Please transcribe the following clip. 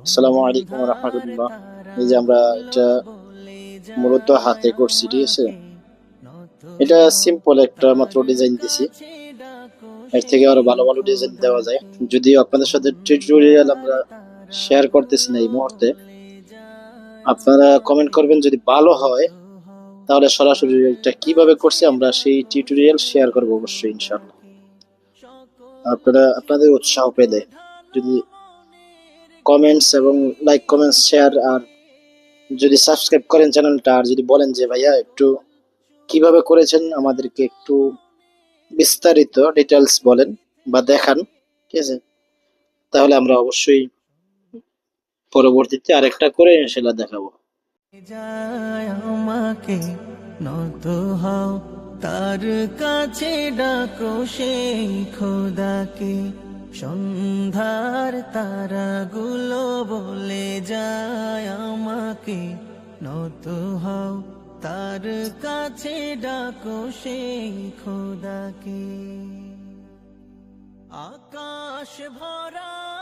আসসালামু আলাইকুম রহমতুল্লাহ। এই যে আমরা এটা মূলত হাতে করছি, ঠিক আছে। এটা সিম্পল একটা মাত্র ডিজাইন দিছি, এর থেকে আরো ভালো ভালো ডিজাইন দেওয়া যায়। যদিও আপনাদের সাথে টিউটোরিয়াল আমরা শেয়ার করতেছি না এই মুহূর্তে, আপনারা কমেন্ট করবেন, যদি ভালো হয় তাহলে সরাসরি এটা কিভাবে করছি আমরা সেই টিউটোরিয়াল শেয়ার করবো অবশ্যই ইনশাআল্লাহ। আপনারা আপনাদের উৎসাহ পেলে যদি কমেন্টস এবং লাইক কমেন্টস শেয়ার, আর যদি সাবস্ক্রাইব করেন চ্যানেলটা, আর যদি বলেন যে ভাইয়া একটু কিভাবে করেছেন আমাদেরকে একটু বিস্তারিত ডিটেলস বলেন বা দেখান, ঠিক আছে, তাহলে আমরা অবশ্যই পরবর্তীতে আরেকটা করে ইনশাআল্লাহ দেখাবো। যায় আমাকে নত হও তার কাছে ডাকো সেই খোদাকে, সন্ধ্যার তারাগুলো বলে যায় আমাকে নত হও তার কাছে ডাকো সেই খোদাকে। আকাশ ভরা